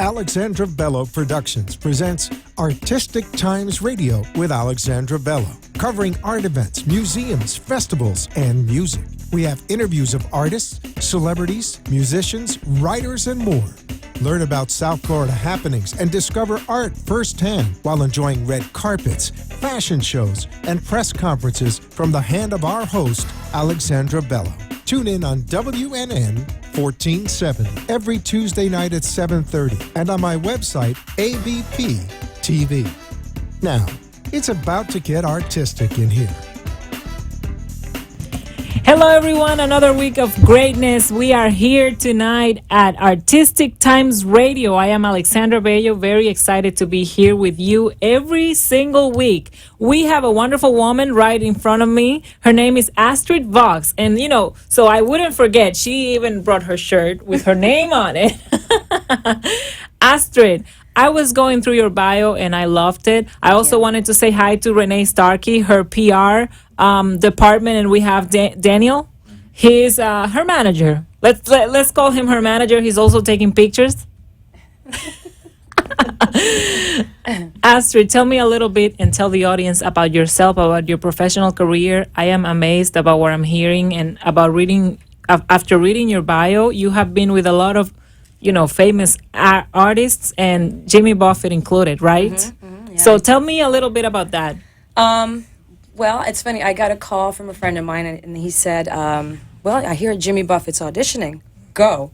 Alexandra Bello Productions presents Artistic Times Radio with Alexandra Bello, covering art events, museums, festivals, and music. We have interviews of artists, celebrities, musicians, writers, and more. Learn about South Florida happenings and discover art firsthand while enjoying red carpets, fashion shows, and press conferences from the hand of our host, Alexandra Bello. Tune in on WNN 14/7 every Tuesday night at 7:30 and on my website, ABP TV. Now, it's about to get artistic in here. Hello, everyone. Another week of greatness. We are here tonight at Artistic Times Radio. I am Alexandra Bello, very excited to be here with you every single week. We have a wonderful woman right in front of me. Her name is Astrid Vox. And, so I wouldn't forget, she even brought her shirt with her name on it. Astrid, I was going through your bio and I loved it. I also wanted to say hi to Renee Starkey, her PR department, and we have Daniel. He's her manager. Let's call him her manager. He's also taking pictures. Astrid, tell me a little bit and tell the audience about yourself, about your professional career. I am amazed about what I'm hearing and about reading. After reading your bio, you have been with a lot of famous artists, and Jimmy Buffett included, right? Yeah. So tell me a little bit about that. Well, it's funny. I got a call from a friend of mine, and he said, well, I hear Jimmy Buffett's auditioning. Go.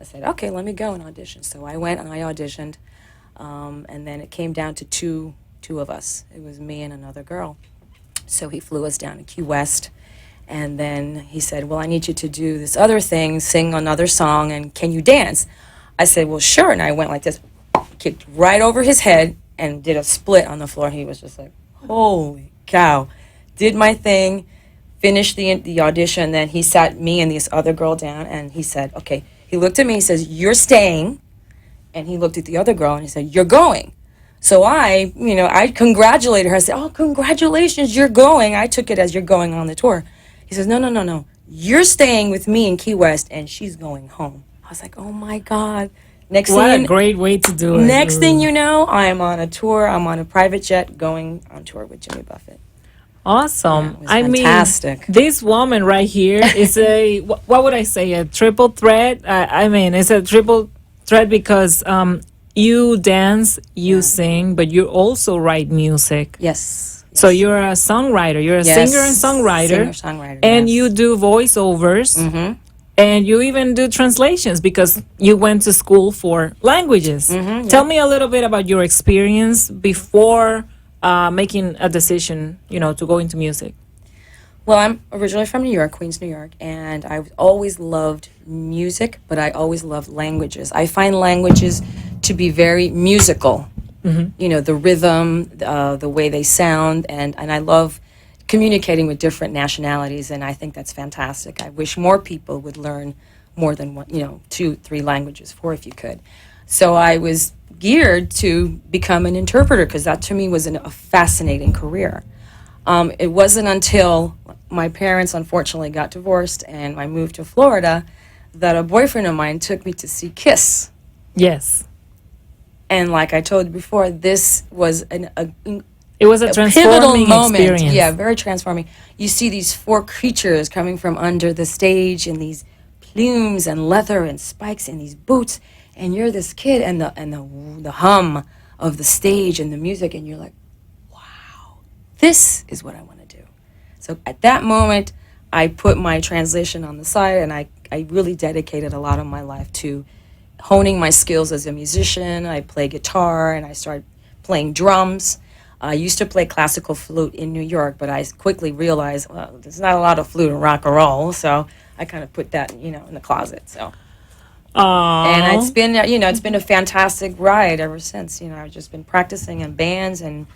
I said, okay, let me go and audition. So I went and I auditioned, and then it came down to two of us. It was me and another girl. So he flew us down to Key West. And then he said, well, I need you to do this other thing, sing another song, and can you dance? I said, well, sure. And I went like this, kicked right over his head, and did a split on the floor. He was just like, holy cow. Did my thing, finished the audition, then he sat me and this other girl down, and he said, okay. He looked at me, he says, you're staying. And he looked at the other girl, and he said, you're going. So I congratulated her. I said, oh, congratulations, you're going. I took it as you're going on the tour. He says, no. You're staying with me in Key West, and she's going home. I was like, oh, my God. What a great way to do it. Next thing you know, I'm on a tour. I'm on a private jet going on tour with Jimmy Buffett. Awesome. Yeah, it was fantastic. This woman right here is what would I say, a triple threat? It's a triple threat because you dance, you sing, but you also write music. Yes. So you're a songwriter. You're a singer and songwriter. Singer-songwriter, and you do voiceovers. Mm-hmm. And you even do translations because you went to school for languages. Mm-hmm, Tell me a little bit about your experience before making a decision, to go into music. Well, I'm originally from New York, Queens, New York, and I've always loved music, but I always loved languages. I find languages to be very musical. Mm-hmm. The rhythm, the way they sound, and I love communicating with different nationalities, and I think that's fantastic. I wish more people would learn more than one, 2, 3 languages, 4 if you could. So I was geared to become an interpreter because that to me was a fascinating career. It wasn't until my parents unfortunately got divorced and I moved to Florida that a boyfriend of mine took me to see Kiss. Yes. And like I told you before, this was it was a transforming moment. Experience. Yeah, very transforming. You see these 4 creatures coming from under the stage in these plumes and leather and spikes and these boots, and you're this kid and the hum of the stage and the music, and you're like, wow, this is what I want to do. So at that moment, I put my translation on the side, and I really dedicated a lot of my life to honing my skills as a musician. I play guitar, and I started playing drums. I used to play classical flute in New York, but I quickly realized, well, there's not a lot of flute in rock and roll, so I kind of put that, in the closet. So, and it's been a fantastic ride ever since. I've just been practicing in bands and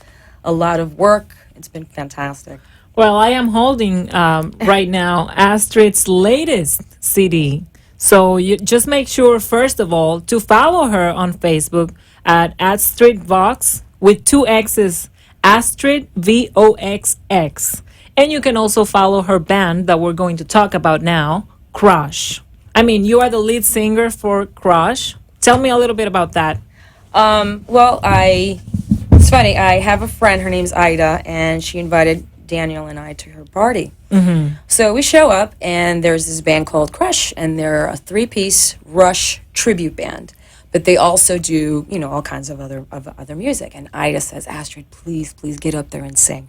a lot of work. It's been fantastic. Well, I am holding right now Astrid's latest CD. So you just make sure, first of all, to follow her on Facebook at Astrid Vox with 2 X's, Astrid VOXX. And you can also follow her band that we're going to talk about now, Crush. You are the lead singer for Crush. Tell me a little bit about that. Well, it's funny. I have a friend. Her name's Ida, and she invited Daniel and I to her party. So we show up, and there's this band called Crush, and they're a three-piece Rush tribute band. But they also do, all kinds of other music. And Ida says, Astrid, please get up there and sing.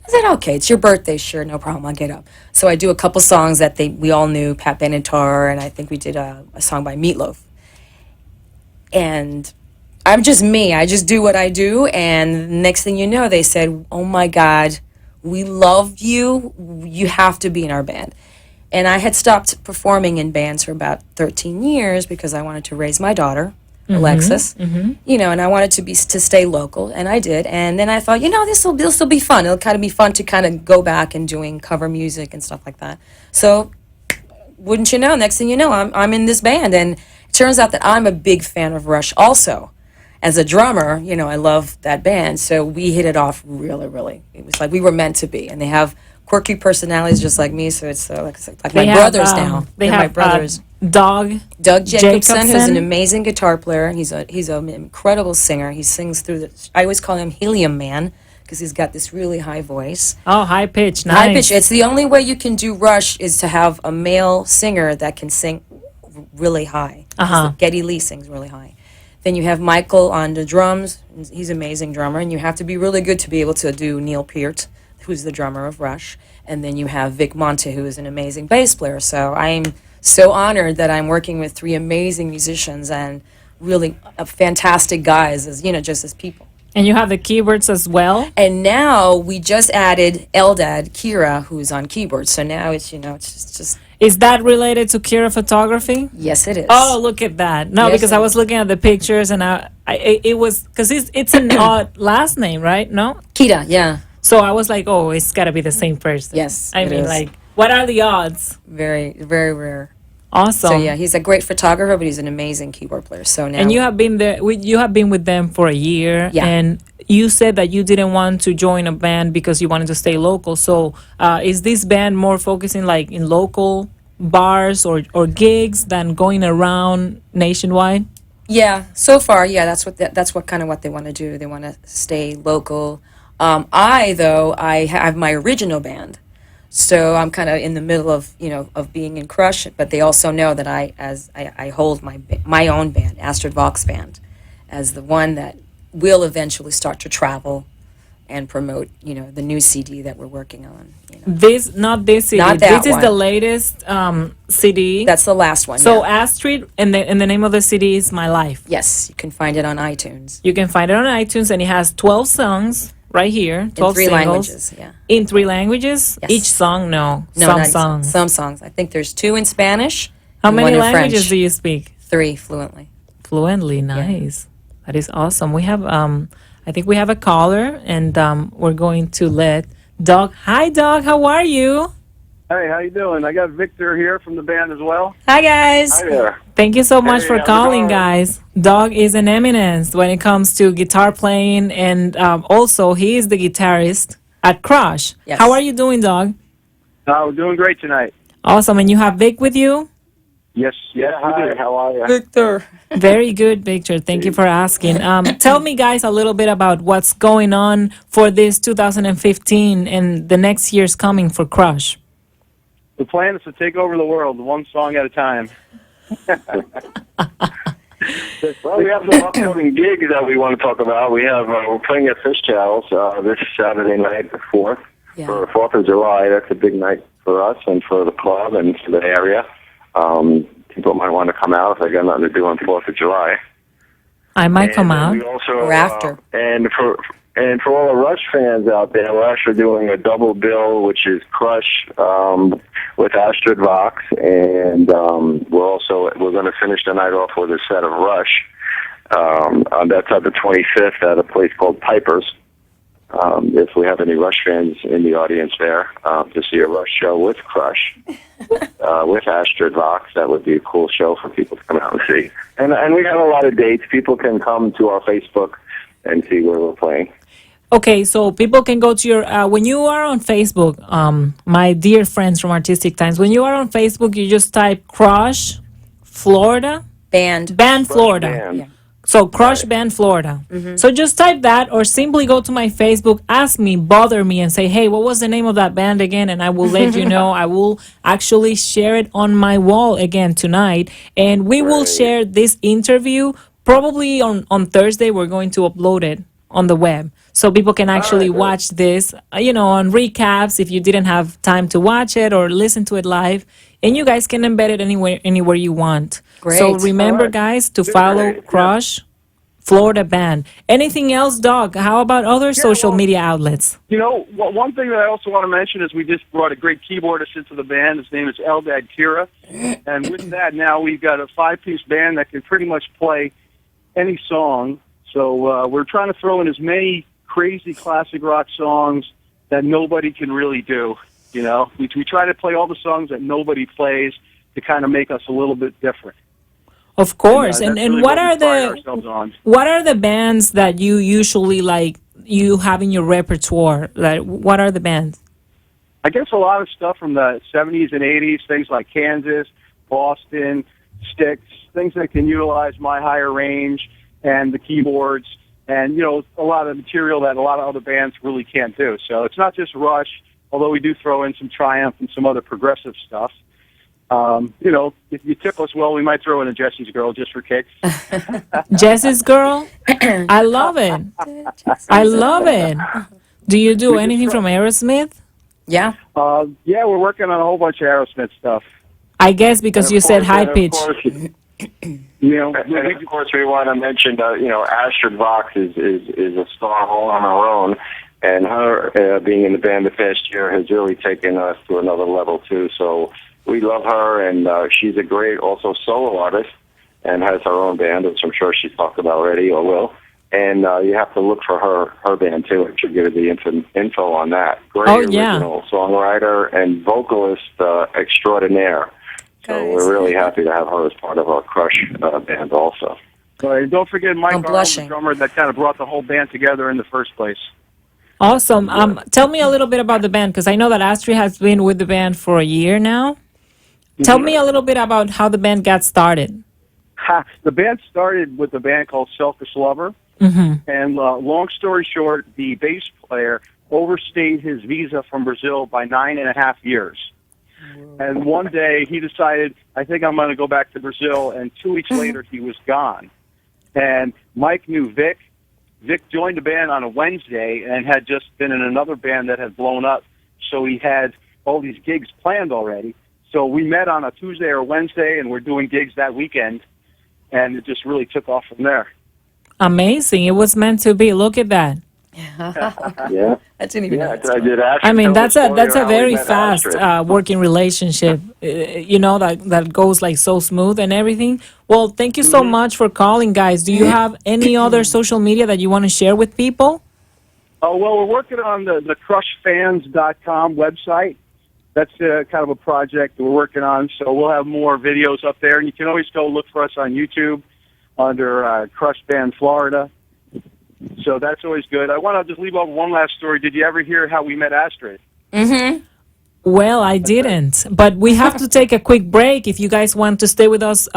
I said, okay, it's your birthday, sure, no problem, I'll get up. So I do a couple songs that we all knew, Pat Benatar, and I think we did a song by Meatloaf. And I'm just me. I just do what I do. And next thing you know, they said, oh my God, we love you. You have to be in our band. And I had stopped performing in bands for about 13 years because I wanted to raise my daughter, Alexis, and I wanted to stay local, and I did. And then I thought, this will be fun. It'll kind of be fun to kind of go back and doing cover music and stuff like that. So, wouldn't you know, next thing you know, I'm in this band, and it turns out that I'm a big fan of Rush also. As a drummer, I love that band, so we hit it off really, really. It was like we were meant to be, and they have quirky personalities just like me, so it's like my brothers now. They have my brothers. Doug Jacobson, who's an amazing guitar player, and he's an incredible singer. He sings through I always call him Helium Man because he's got this really high voice. Oh, high pitch, nice. High pitch. It's the only way you can do Rush is to have a male singer that can sing really high. Geddy Lee sings really high. Then you have Michael on the drums. He's an amazing drummer, and you have to be really good to be able to do Neil Peart, who's the drummer of Rush. And then you have Vic Monte, who is an amazing bass player. So I'm so honored that I'm working with three amazing musicians and really fantastic guys, just as people. And you have the keyboards as well? And now we just added Eldad Kira, who's on keyboards. So now it's, it's just... Is that related to Kira photography? Yes, it is. Oh, look at that. No, because I was looking at the pictures and it was, because it's an odd last name, right? No? Kita, yeah. So I was like, oh, it's got to be the same person. Yes, I mean, like, what are the odds? Very, very rare. Awesome. So yeah, he's a great photographer, but he's an amazing keyboard player. So now... And you have been there, you have been with them for a year. Yeah. And you said that you didn't want to join a band because you wanted to stay local. So is this band more focusing like in local bars or gigs than going around nationwide? Yeah, so far, yeah, that's what kind of what they want to do. They want to stay local. I have my original band, so I'm kind of in the middle of of being in Crush. But they also know that I hold my own band, Astrid Vox Band, as the one that will eventually start to travel and promote, the new CD that we're working on. This, not this CD. Not that this is one. the latest CD. That's the last one. So yeah. Astrid, and the name of the CD is My Life. Yes, you can find it on iTunes. You can find it on iTunes, and it has 12 songs right here. 12 in three singles. languages. Yeah. In 3 languages? Yes. Each song? No, Not songs. Some songs. I think there's 2 in Spanish. How and many 1 in languages French. do you speak? 3 fluently. Fluently, nice. That is awesome. We have, I think we have a caller, and we're going to let Doug. Hi, Doug. How are you? Hey, how you doing? I got Victor here from the band as well. Hi, guys. Hi there. Thank you so much Hey, for how's it calling, going? guys. Doug is an eminence when it comes to guitar playing, and also he is the guitarist at Crush. Yes. How are you doing, Doug? We're doing great tonight. Awesome. And you have Vic with you? Yes. Yeah. Hi. How are you? Victor. Very good, Victor. Thank you for asking. Tell me, guys, a little bit about what's going on for this 2015 and the next year's coming for Crush. The plan is to take over the world, one song at a time. Well, we have some upcoming gigs that we want to talk about. We're playing at Fitzgerald's this Saturday night, the 4th, for 4th of July. That's a big night for us and for the club and for the area. People might want to come out if they got nothing to do on 4th of July. I might come out. We also, Or after. And for all the Rush fans out there, we're actually doing a double bill, which is Crush with Astrid Vox, and we're going to finish the night off with a set of Rush. That's on the 25th at a place called Piper's. If we have any Rush fans in the audience there to see a Rush show with Crush, with Astrid Vox, that would be a cool show for people to come out and see. And we have a lot of dates. People can come to our Facebook and see where we're playing. Okay, so people can go to your, when you are on Facebook, my dear friends from Artistic Times, when you are on Facebook, you just type Crush, Florida, Band Florida. Band. Yeah. So Crush Band Florida. So just type that or simply go to my Facebook, ask me, bother me and say, hey, what was the name of that band again? And I will let you know. I will actually share it on my wall again tonight. And we will Great. share this interview probably on Thursday. We're going to upload it on the web. So people can actually good. watch this, on recaps if you didn't have time to watch it or listen to it live. And you guys can embed it anywhere you want. So Great. remember, All right. guys, to follow Great. Crush Florida Band. Anything else, Doc? How about other social media outlets? One thing that I also want to mention is we just brought a great keyboardist into the band. His name is Eldad Kira. And with that, now we've got a 5-piece band that can pretty much play any song. So we're trying to throw in as many crazy classic rock songs that nobody can really do. We try to play all the songs that nobody plays to kind of make us a little bit different. Of course. That's And really what we are pride ourselves on. what are the bands that you usually you have in your repertoire? Like, what are the bands? I guess a lot of stuff from the 70s and 80s, things like Kansas, Boston, Styx, things that can utilize my higher range and the keyboards and, a lot of material that a lot of other bands really can't do. So it's not just Rush, although we do throw in some Triumph and some other progressive stuff. If you tip us well, we might throw in a Jesse's Girl just for kicks. Jess's Girl? I love it. I love it. Do you do anything from Aerosmith? Yeah. Yeah, we're working on a whole bunch of Aerosmith stuff. I guess because you said high pitch. And of course, we want to mention, Astrid Vox is a star all on her own, and her being in the band the past year has really taken us to another level too. So we love her, and she's a great also solo artist, and has her own band, which I'm sure she's talked about already or will. And you have to look for her band too. It should give you the info on that. Great original songwriter and vocalist extraordinaire. So we're really happy to have her as part of our Crush band also. And don't forget Mike, our blushing. drummer, that kind of brought the whole band together in the first place. Awesome. Tell me a little bit about the band, because I know that Astrid has been with the band for a year now. Tell me a little bit about how the band got started. The band started with a band called Selfish Lover. And long story short, the bass player overstayed his visa from Brazil by 9.5 years. And one day he decided, I think I'm going to go back to Brazil, and 2 weeks later he was gone. And Mike knew Vic. Vic joined the band on a Wednesday and had just been in another band that had blown up, so he had all these gigs planned already. So we met on a Tuesday or Wednesday, and we're doing gigs that weekend, and it just really took off from there. Amazing. It was meant to be. Look at that. Yeah. I didn't even know. I did. I mean, that's a very fast working relationship, that goes like so smooth and everything. Well, thank you so much for calling, guys. Do you have any other social media that you want to share with people? Oh, well, we're working on the crushfans.com website. That's kind of a project that we're working on, so we'll have more videos up there. And you can always go look for us on YouTube under Crush Band Florida. So that's always good. I want to just leave off one last story. Did you ever hear how we met Astrid? Well, I didn't, but we have to take a quick break. If you guys want to stay with us,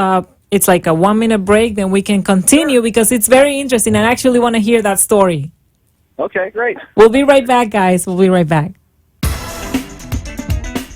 it's like a 1-minute break, then we can continue because it's very interesting. I actually want to hear that story. Okay, great. We'll be right back, guys. We'll be right back.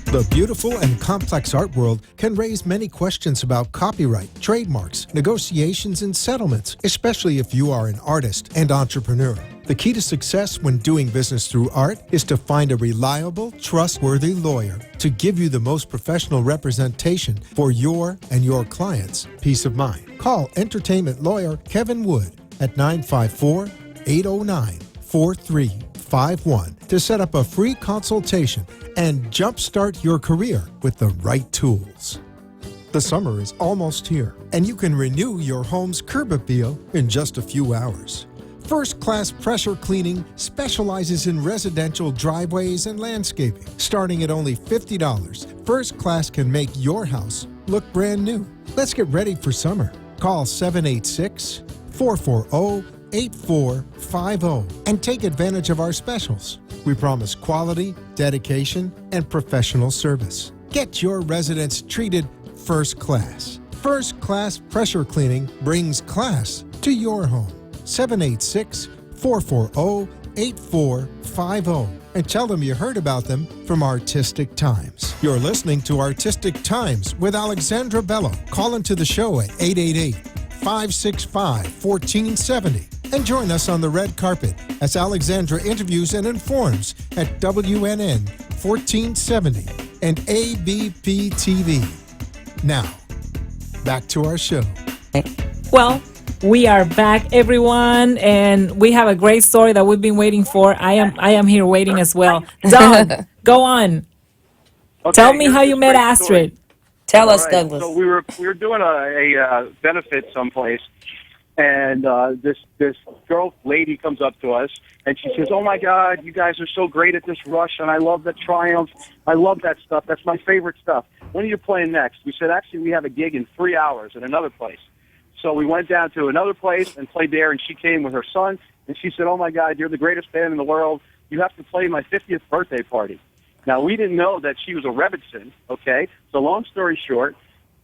The beautiful and complex art world can raise many questions about copyright, trademarks, negotiations, and settlements, especially if you are an artist and entrepreneur. The key to success when doing business through art is to find a reliable, trustworthy lawyer to give you the most professional representation for your and your clients' peace of mind. Call entertainment lawyer Kevin Wood at 954-809-4351 to set up a free consultation and jumpstart your career with the right tools. The summer is almost here, and you can renew your home's curb appeal in just a few hours. First Class Pressure Cleaning specializes in residential driveways and landscaping. Starting at only $50, First Class can make your house look brand new. Let's get ready for summer. Call 786-440-8450 and take advantage of our specials. We promise quality, dedication, and professional service. Get your residents treated first class. First-class pressure cleaning brings class to your home. 786-440-8450. And tell them you heard about them from Artistic Times. You're listening to Artistic Times with Alexandra Bello. Call into the show at 888-565-1470. And join us on the red carpet as Alexandra interviews and informs at WNN 1470 and ABP TV. Now, back to our show. Well, we are back, everyone, and we have a great story that we've been waiting for. I am here waiting as well. Doug, go on. Okay, Tell me how here's you this met great Astrid. story. Tell us, All right, Douglas. So we were doing a benefit someplace, and this lady comes up to us, and she says, "Oh my God, you guys are so great at this Rush, and I love the Triumph. I love that stuff. That's my favorite stuff. When are you playing next?" We said, "Actually, we have a gig in 3 hours at another place." So we went down to another place and played there, and she came with her son, and she said, "Oh my God, you're the greatest band in the world. You have to play my 50th birthday party." Now, we didn't know that she was a Rebbitzin, okay? So long story short,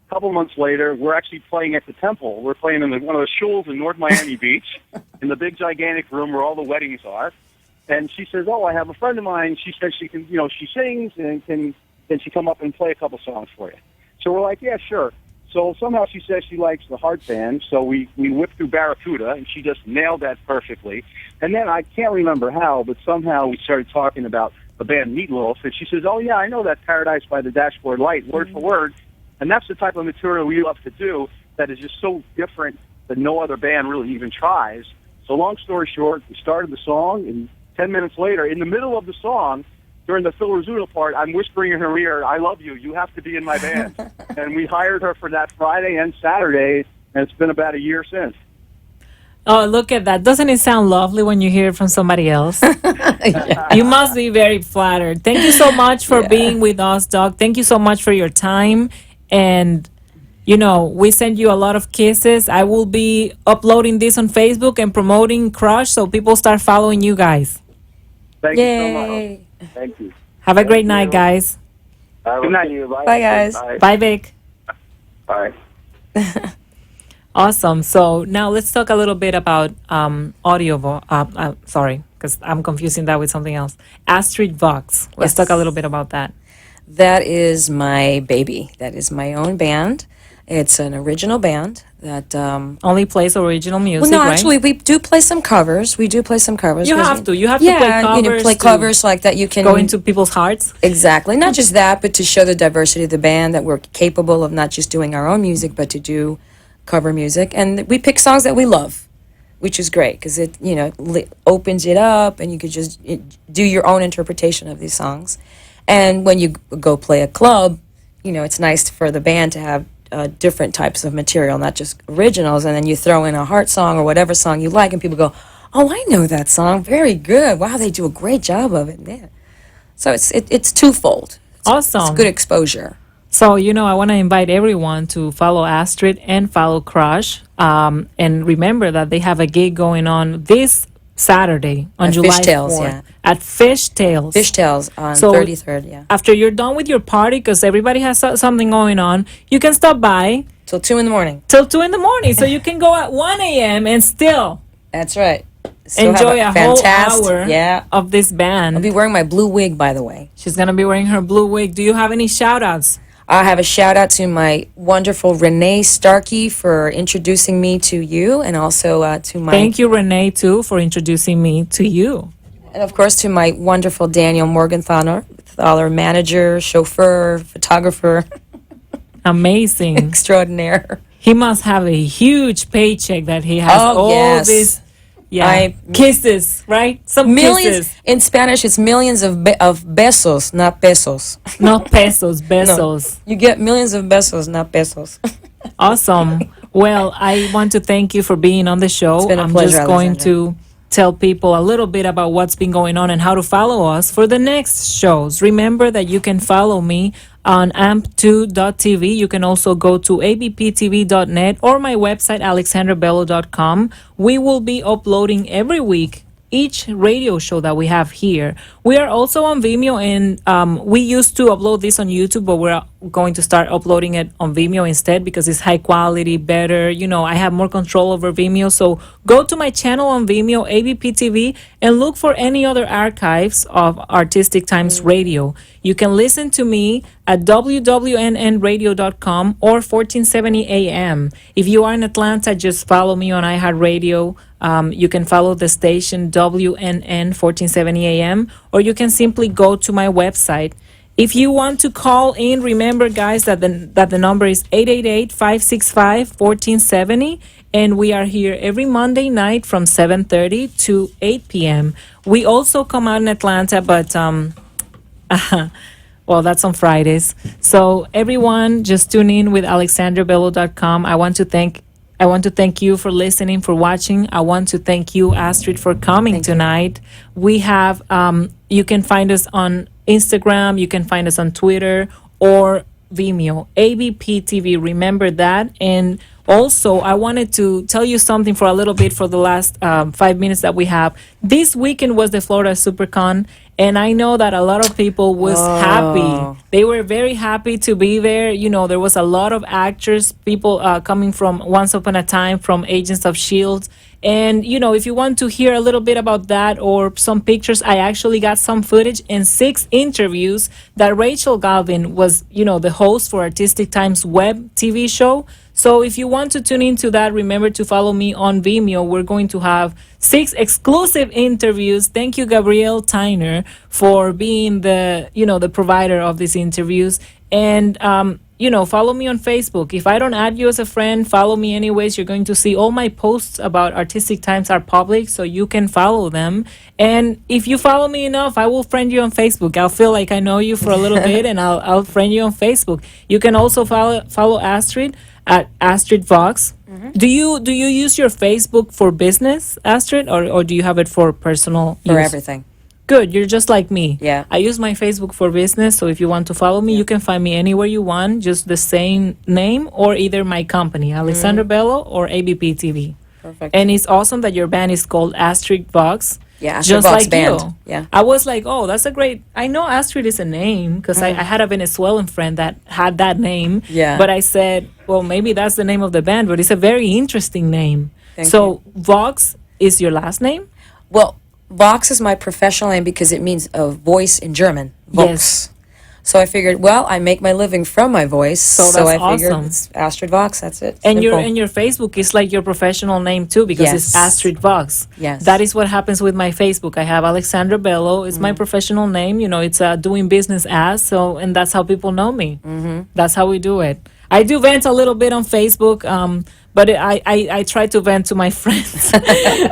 a couple months later, we're actually playing at the Temple. We're playing in one of the shuls in North Miami Beach, in the big, gigantic room where all the weddings are. And she says, "Oh, I have a friend of mine. She says she can, she sings, and can she come up and play a couple songs for you?" So we're like, "Yeah, sure." So somehow she says she likes the Heart Band, so we whipped through Barracuda, and she just nailed that perfectly. And then I can't remember how, but somehow we started talking about the band Meatloaf, and she says, "Oh yeah, I know that Paradise by the Dashboard Light, word for word." And that's the type of material we love to do that is just so different that no other band really even tries. So long story short, we started the song, and 10 minutes later, in the middle of the song, during the Phil Rizzuto part, I'm whispering in her ear, "I love you. You have to be in my band." And we hired her for that Friday and Saturday, and it's been about a year since. Oh, look at that. Doesn't it sound lovely when you hear it from somebody else? You must be very flattered. Thank you so much for being with us, Doug. Thank you so much for your time. And, we send you a lot of kisses. I will be uploading this on Facebook and promoting Crush so people start following you guys. Thank you so much. Thank you. Have a great night, guys. Good night. Bye, guys. Bye, Vic. Bye. Awesome. So now let's talk a little bit about sorry, because I'm confusing that with something else. Astrid Vox. Let's talk a little bit about that. That is my baby. That is my own band. It's an original band that Only plays original music, well, no, right? actually, we do play some covers. We do play some covers. You 'cause have to. You have to play covers. Play to covers like that. You can go into people's hearts. exactly. Not just that, but to show the diversity of the band that we're capable of not just doing our own music, but to do cover music. And we pick songs that we love, which is great because it opens it up, and you could just do your own interpretation of these songs. And when you go play a club, it's nice for the band to have different types of material, not just originals, and then you throw in a heart song or whatever song you like, and people go, "Oh, I know that song. Very good. Wow, they do a great job of it." Yeah. So it's twofold. Awesome. It's good exposure. So, I want to invite everyone to follow Astrid and follow Crush. And remember that they have a gig going on this Saturday on At July Fishtails, 4th. yeah. At Fishtails. Fishtails on So, 33rd, yeah. After you're done with your party, because everybody has something going on, you can stop by Till 2 in the morning. till 2 in the morning. So you can go at 1 a.m. and still That's right. Still enjoy have a whole hour Yeah. of this band. I'll be wearing my blue wig, by the way. She's going to be wearing her blue wig. Do you have any shout-outs? I have a shout out to my wonderful Renee Starkey for introducing me to you, and also to my Thank you, Renee, too, for introducing me to you. and of course to my wonderful Daniel Morgenthaler, manager, chauffeur, photographer, Amazing. extraordinaire. He must have a huge paycheck that he has Oh, all yes. this I- kisses, right? Some Millions kisses. in Spanish. It's millions of besos, not pesos. Not pesos, besos. You get millions of besos, not pesos. Awesome. Well, I want to thank you for being on the show. It's been a I'm pleasure, just going Alexandra. to tell people a little bit about what's been going on and how to follow us for the next shows. Remember that you can follow me on amp2.tv. You can also go to abptv.net or my website, alexandrabello.com. We will be uploading every week each radio show that we have here. We are also on Vimeo, and we used to upload this on YouTube, but we're going to start uploading it on Vimeo instead because it's high quality, better. I have more control over Vimeo. So go to my channel on Vimeo, ABP TV, and look for any other archives of Artistic Times Radio. You can listen to me at wwnnradio.com or 1470 AM. If you are in Atlanta, just follow me on iHeartRadio. You can follow the station WNN 1470 AM, or you can simply go to my website. If you want to call in, remember, guys, that the number is 888-565-1470, and we are here every Monday night from 7:30 to 8 p.m. We also come out in Atlanta, but well, that's on Fridays. So everyone, just tune in with alexandrabello.com. I want to thank you for listening, for watching. I want to thank you, Astrid, for coming tonight. We have, you can find us on Instagram, you can find us on Twitter or Vimeo, ABP TV. Remember that. And also, I wanted to tell you something for a little bit for the last 5 minutes that we have. This weekend was the Florida SuperCon, and I know that a lot of people was happy. They were very happy to be there. There was a lot of actors, people coming from Once Upon a Time, from Agents of S.H.I.E.L.D. And, if you want to hear a little bit about that or some pictures, I actually got some footage and 6 interviews that Rachel Galvin was, the host for Artistic Times web TV show. So if you want to tune into that, remember to follow me on Vimeo. We're going to have 6 exclusive interviews. Thank you, Gabrielle Tyner, for being the provider of these interviews. And, follow me on Facebook. If I don't add you as a friend, follow me anyways. You're going to see all my posts about Artistic Times are public, so you can follow them. And if you follow me enough, I will friend you on Facebook. I'll feel like I know you for a little bit, and I'll friend you on Facebook. You can also follow Astrid at Astrid Vox. Mm-hmm. Do you use your Facebook for business, Astrid, or do you have it for personal use? For everything. Good. You're just like me. Yeah. I use my Facebook for business, so if you want to follow me, you can find me anywhere you want, just the same name, or either my company, Alexandra Bello, or ABP TV. Perfect. And it's awesome that your band is called Astrid Vox. Yeah, Astrid just Vox like band. you. Yeah. I was like, oh, that's a great. I know Astrid is a name because I had a Venezuelan friend that had that name. Yeah. But I said, well, maybe that's the name of the band, but it's a very interesting name. Thank you. Vox is your last name? Well, Vox is my professional name because it means a voice in German. Vox. Yes. So I figured, well, I make my living from my voice. So I that's figured awesome. it's Astrid Vox. That's it. And Simple. your Facebook is like your professional name too, because it's Yes. Astrid Vox. Yes. That is what happens with my Facebook. I have Alexandra Bello. It's my professional name. It's doing business as, and that's how people know me. Mm-hmm. That's how we do it. I do vent a little bit on Facebook, but I try to vent to my friends,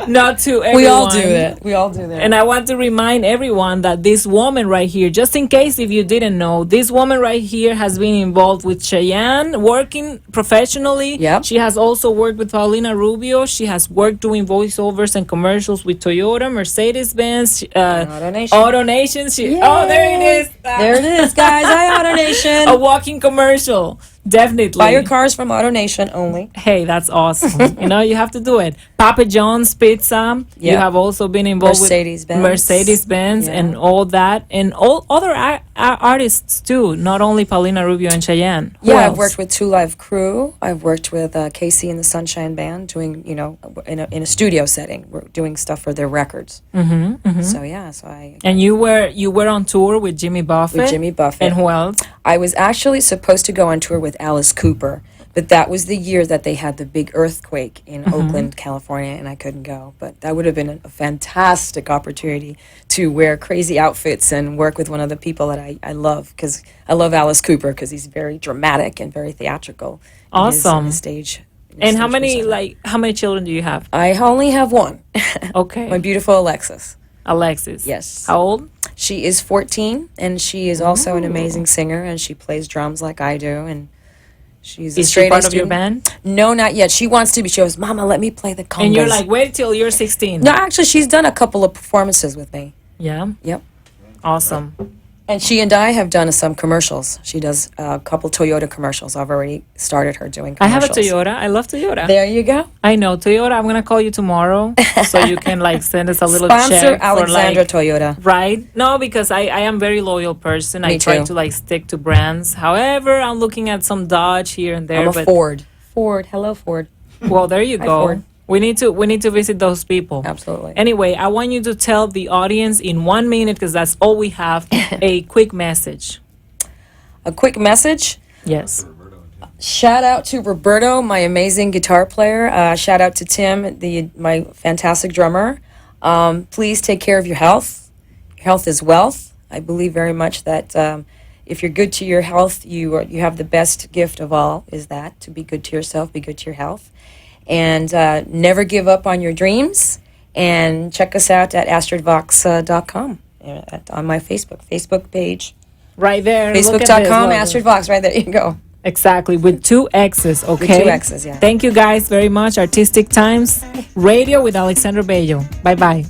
not to everyone. We all do that. We all do that. And I want to remind everyone that this woman right here, just in case if you didn't know, this woman right here has been involved with Cheyenne, working professionally. Yep. She has also worked with Paulina Rubio. She has worked doing voiceovers and commercials with Toyota, Mercedes-Benz, AutoNation. Oh, there it is. There it is, guys. Hi, AutoNation. A walking commercial. Definitely. Buy your cars from AutoNation only. Hey, that's awesome. You have to do it. Papa John's Pizza. You have also been involved Mercedes-Benz. with Mercedes-Benz and all that. And all other artists, too. Not only Paulina Rubio and Cheyenne. Who I've else? worked with Two Live Crew. I've worked with Casey and the Sunshine Band doing, in a studio setting. We're doing stuff for their records. Mm-hmm, mm-hmm. So I... And you were on tour with Jimmy Buffett? With Jimmy Buffett. And who else? I was actually supposed to go on tour with Alice Cooper, but that was the year that they had the big earthquake in Oakland, California, and I couldn't go. But that would have been a fantastic opportunity to wear crazy outfits and work with one of the people that I love, because I love Alice Cooper because he's very dramatic and very theatrical. Awesome. In his stage. And how many children do you have? I only have one. Okay. My beautiful Alexis. Alexis. Yes. How old? She is 14, and she is also an amazing singer, and she plays drums like I do, and she's a Is straight she A part of your student. band? No, not yet. She wants to be. She goes, Mama, let me play the congas. And you're like, wait till you're 16. No, actually, she's done a couple of performances with me. Yeah? Yep. Awesome. And she and I have done some commercials. She does a couple Toyota commercials. I've already started her doing I have commercials. a Toyota. I love Toyota. There you go. I know Toyota. I'm gonna call you tomorrow so you can like send us a little Sponsor check Alexandra for like, Toyota. right? No, because I am a very loyal person. I Me try too. to like stick to brands. However, I'm looking at some Dodge here and there. I'm a but Ford. Ford. Hello, Ford. well, there you Hi, go. Ford. We need to visit those people. Absolutely. Anyway, I want you to tell the audience in 1 minute, because that's all we have, a quick message. A quick message. Yes. Shout out to Roberto, my amazing guitar player. Shout out to Tim, my fantastic drummer. Please take care of your health. Your health is wealth. I believe very much that if you're good to your health, you have the best gift of all, is that, to be good to yourself, be good to your health. And never give up on your dreams. And check us out at astridvox.com on my Facebook page. Right there. Look at this Facebook.com, logo. Astrid Vox, right there you go. Exactly, with 2 X's, okay? With 2 X's, yeah. Thank you guys very much. Artistic Times Radio with Alexandra Bello. Bye-bye.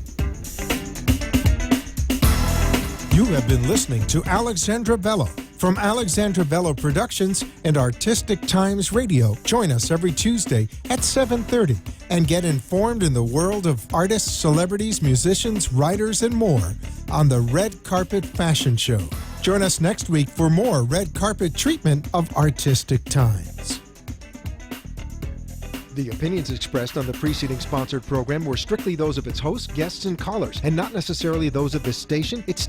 You have been listening to Alexandra Bello. From Alexandra Bello Productions and Artistic Times Radio, join us every Tuesday at 7:30 and get informed in the world of artists, celebrities, musicians, writers, and more on the Red Carpet Fashion Show. Join us next week for more red carpet treatment of Artistic Times. The opinions expressed on the preceding sponsored program were strictly those of its hosts, guests, and callers, and not necessarily those of this station, its